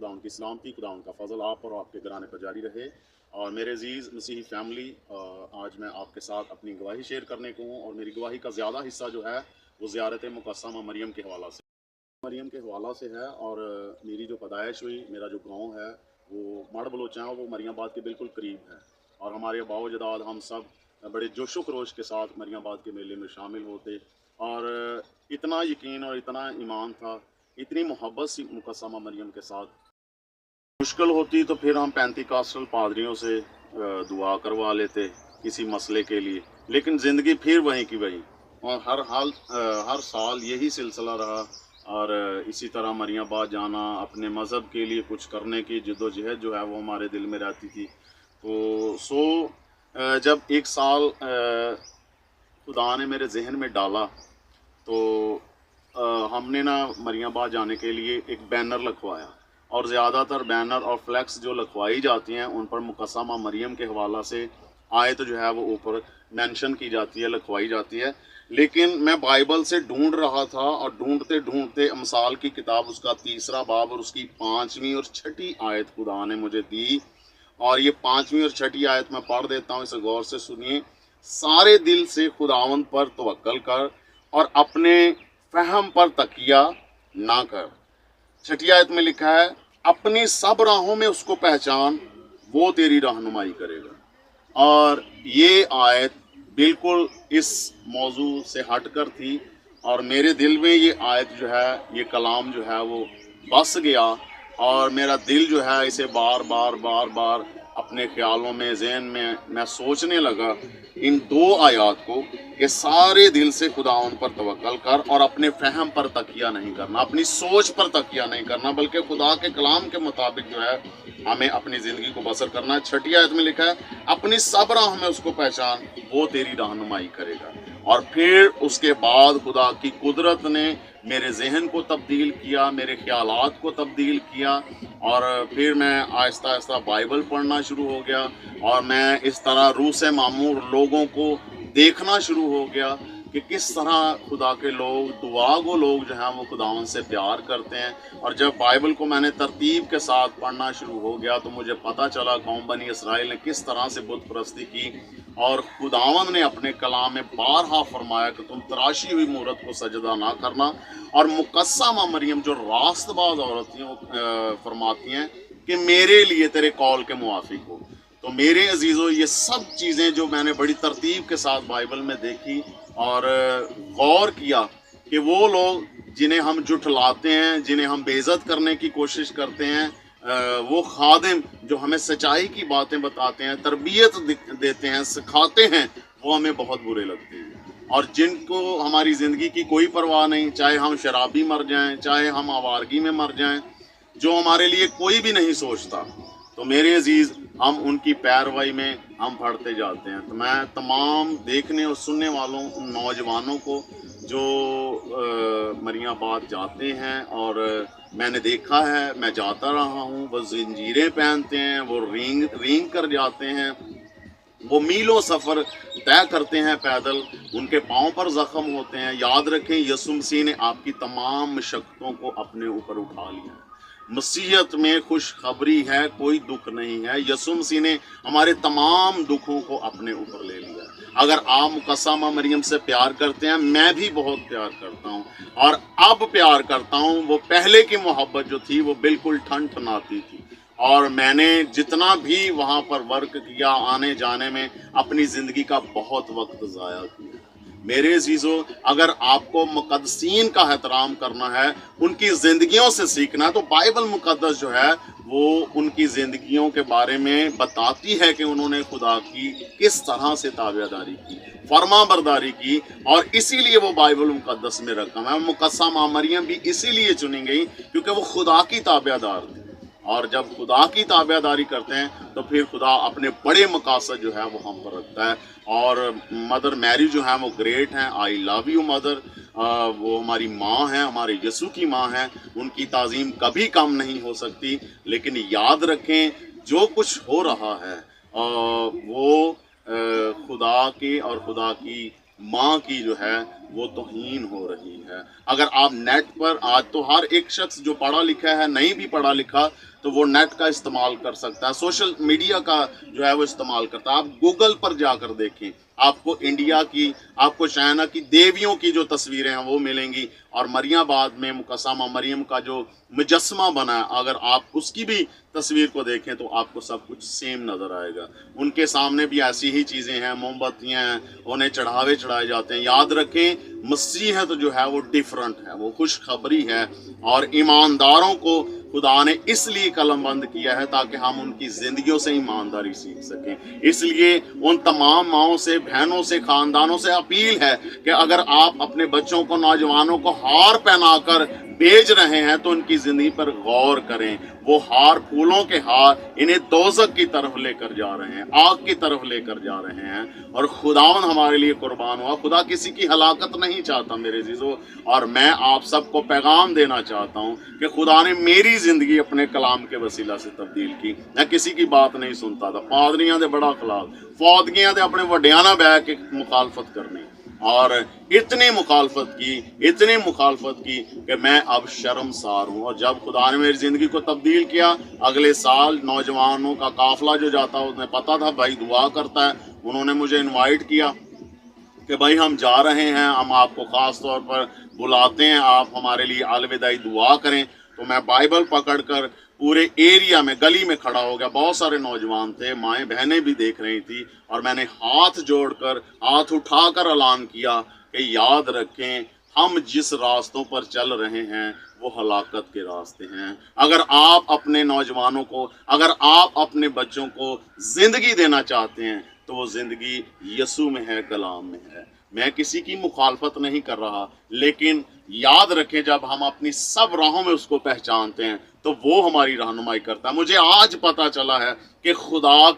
खुदा की सलामती, खुदा का फजल आप और आपके घराने पर जारी रहे। और मेरे अजीज़ मसीही फैमिली, आज मैं आपके साथ अपनी गवाही शेयर करने को हूँ, और मेरी गवाही का ज़्यादा हिस्सा जो है वो ज़ियारत मुकस्समा मरियम के हवाला से है। और मेरी जो पैदाइश हुई, मेरा जो गांव है वो मड़ बलोचा है, वो मरियमाबाद के बिल्कुल करीब है। और हमारे बाओजदाद हम सब बड़े जोशो खरोश के साथ मरियमाबाद के मेले में शामिल होते। और इतना यकीन और इतना ईमान था, इतनी मोहब्बत सी मुकस्समा मरियम के साथ। मुश्किल होती तो फिर हम पेंतिकास्टल पादरियों से दुआ करवा लेते किसी मसले के लिए, लेकिन ज़िंदगी फिर वहीं की वहीं, और हर साल यही सिलसिला रहा। और इसी तरह मरियमाबाद जाना, अपने मज़हब के लिए कुछ करने की जद्दोजहद जो है वो हमारे दिल में रहती थी। तो जब एक साल खुदा ने मेरे जहन में डाला, तो हमने ना मरियमाबाद जाने के लिए एक बैनर लिखवाया। और ज़्यादातर बैनर और फ्लैक्स जो लिखवाई जाती हैं उन पर मुकस्समा मरियम के हवाला से आयत जो है वो ऊपर मेंशन की जाती है, लिखवाई जाती है। लेकिन मैं बाइबल से ढूंढ रहा था, और ढूंढते ढूंढते अमसाल की किताब उसका 3रा बाब और उसकी 5वीं और 6ठी आयत खुदा ने मुझे दी। और ये 5वीं और 6ठी आयत मैं पढ़ देता हूँ, इसे गौर से सुनिए। सारे दिल से खुदावंद पर तवक्कल कर और अपने फहम पर तकिया ना कर। 6ठी आयत में लिखा है, अपनी सब राहों में उसको पहचान, वो तेरी रहनुमाई करेगा। और ये आयत बिल्कुल इस मौजू से हटकर थी, और मेरे दिल में ये आयत जो है, ये कलाम जो है वो बस गया। और मेरा दिल जो है इसे बार बार अपने ख्यालों में, ज़हन में मैं सोचने लगा इन 2 आयात को, कि सारे दिल से खुदावन पर तवक्कल कर और अपने फहम पर तकिया नहीं करना, अपनी सोच पर तकिया नहीं करना, बल्कि खुदा के कलाम के मुताबिक जो है हमें अपनी ज़िंदगी को बसर करना है। 6ठी आयत में लिखा है, अपनी सब राह में उसको पहचान, वो तेरी रहनुमाई करेगा। और फिर उसके बाद खुदा की कुदरत ने मेरे जहन को तब्दील किया, मेरे ख्यालात को तब्दील किया। और फिर मैं आहिस्ता आहिस्ता बाइबल पढ़ना शुरू हो गया, और मैं इस तरह रूह से मामूर लोगों को देखना शुरू हो गया कि किस तरह खुदा के लोग, दुआ गो लोग जो हैं वो खुदावन से प्यार करते हैं। और जब बाइबल को मैंने तरतीब के साथ पढ़ना शुरू हो गया, तो मुझे पता चला कौम बनी इसराइल ने किस तरह से बुत परस्ती की। और खुदावन ने अपने कलाम में बारहा फरमाया कि तुम तराशी हुई मूरत को सजदा ना करना। और मुकस्समा मरियम जो रास्तबाज औरत थी, वो फरमाती हैं कि मेरे लिए तेरे कौल के मुआफिक हो। तो मेरे अजीज़ों, ये सब चीज़ें जो मैंने बड़ी तरतीब के साथ बाइबल में देखी और गौर किया कि वो लोग जिन्हें हम जुठलाते हैं, जिन्हें हम बेइज्जत करने की कोशिश करते हैं, वो खादिम जो हमें सच्चाई की बातें बताते हैं, तरबियत देते हैं, सिखाते हैं, वो हमें बहुत बुरे लगते हैं। और जिनको हमारी ज़िंदगी की कोई परवाह नहीं, चाहे हम शराबी मर जाएं, चाहे हम आवारगी में मर जाएं, जो हमारे लिए कोई भी नहीं सोचता, तो मेरे अजीज़ हम उनकी पैरवाई में हम पढ़ते जाते हैं। तो मैं तमाम देखने और सुनने वालों उन नौजवानों को जो मरियमाबाद जाते हैं, और मैंने देखा है, मैं जाता रहा हूँ, वो जंजीरें पहनते हैं, वो रींग कर जाते हैं, वो मीलों सफ़र तय करते हैं पैदल, उनके पाँव पर ज़ख्म होते हैं। याद रखें, यीशु मसीह ने आपकी तमाम मशक्क़तों को अपने ऊपर उठा लिया है। मसीहत में खुशखबरी है, कोई दुख नहीं है। यीशु मसीह ने हमारे तमाम दुखों को अपने ऊपर ले लिया। अगर आप मुकस्समा मरियम से प्यार करते हैं, मैं भी बहुत प्यार करता हूँ, और अब प्यार करता हूँ। वो पहले की मोहब्बत जो थी वो बिल्कुल ठनठनाती थी। और मैंने जितना भी वहाँ पर वर्क किया, आने जाने में अपनी ज़िंदगी का बहुत वक्त ज़ाया किया। मेरे अजीज़ों, अगर आपको मुक़द्दसीन का एहतराम करना है, उनकी ज़िंदगियों से सीखना है, तो बाइबल मुक़द्दस जो है वो उनकी ज़िंदगियों के बारे में बताती है कि उन्होंने खुदा की किस तरह से ताबेदारी की, फर्मा बरदारी की। और इसीलिए वो बाइबल मुक़द्दस में रकम है। मुकस्समा मरियम भी इसीलिए चुनी गई क्योंकि वो खुदा की ताबेदार थी। और जब खुदा की ताबेदारी करते हैं तो फिर खुदा अपने बड़े मकासद जो है वो हम पर रखता है। और मदर मैरी जो है वो ग्रेट हैं। I love you mother. वो हमारी माँ हैं, हमारे यीशु की माँ हैं। उनकी ताज़ीम कभी कम नहीं हो सकती। लेकिन याद रखें, जो कुछ हो रहा है वो खुदा की और खुदा की माँ की जो है वो तौहीन हो रही है। अगर आप नेट पर, आज तो हर एक शख्स जो पढ़ा लिखा है, नहीं भी पढ़ा लिखा, तो वो नेट का इस्तेमाल कर सकता है, सोशल मीडिया का जो है वो इस्तेमाल करता है। आप गूगल पर जाकर देखें, आपको इंडिया की, आपको चाइना की देवियों की जो तस्वीरें हैं वो मिलेंगी, और मरियमाबाद में मुकस्समा मरियम का जो मुजस्समा बना है, अगर आप उसकी भी तस्वीर को देखें तो आपको सब कुछ सेम नज़र आएगा। उनके सामने भी ऐसी ही चीज़ें हैं, मोमबत्तियाँ हैं, उन्हें चढ़ावे चढ़ाए जाते हैं। याद रखें, मसीहत जो है वो डिफरेंट है, वो खुशखबरी है, और ईमानदारों को खुदा ने इसलिए कलमबंद किया है ताकि हम उनकी ज़िंदगियों से ईमानदारी सीख सकें। इसलिए उन तमाम माओं से, बहनों से, ख़ानदानों से अपील है कि अगर आप अपने बच्चों को, नौजवानों को हार पहनाकर भेज रहे हैं तो उनकी ज़िंदगी पर गौर करें। वो हार, फूलों के हार, इन्हें दोज़ख की तरफ लेकर जा रहे हैं, आग की तरफ लेकर जा रहे हैं, और खुदावन हमारे लिए कुर्बान हुआ। खुदा किसी की हलाकत नहीं चाहता मेरे अज़ीज़ों, और मैं आप सबको पैगाम देना चाहता हूँ कि खुदा ने मेरी ज़िंदगी अपने कलाम के वसीला से तब्दील की। मैं किसी की बात नहीं सुनता था, पादरियां दे बड़ा खिलाफ, फौदगियां दे अपने वड्डियां नाल बैठ के मुखालफत करनी, और इतनी मुखालफत की कि मैं अब शर्मसार हूँ। और जब खुदा ने मेरी ज़िंदगी को तब्दील किया, अगले साल नौजवानों का काफ़िला जो जाता, उन्हें पता था भाई दुआ करता है, उन्होंने मुझे इनवाइट किया कि भाई हम जा रहे हैं, हम आपको ख़ास तौर पर बुलाते हैं, आप हमारे लिए अलविदाई दुआ करें। तो मैं बाइबल पकड़कर पूरे एरिया में, गली में खड़ा हो गया। बहुत सारे नौजवान थे, माएँ बहनें भी देख रही थी, और मैंने हाथ जोड़कर, हाथ उठाकर ऐलान किया कि याद रखें, हम जिस रास्तों पर चल रहे हैं वो हलाकत के रास्ते हैं। अगर आप अपने नौजवानों को, अगर आप अपने बच्चों को ज़िंदगी देना चाहते हैं तो वो ज़िंदगी यीशु में है, कलाम में है। मैं किसी की मुखालफत नहीं कर रहा, लेकिन याद रखें, जब हम अपनी सब राहों में उसको पहचानते हैं तो वो हमारी रहनुमाई करता है। मुझे आज पता चला है कि खुदा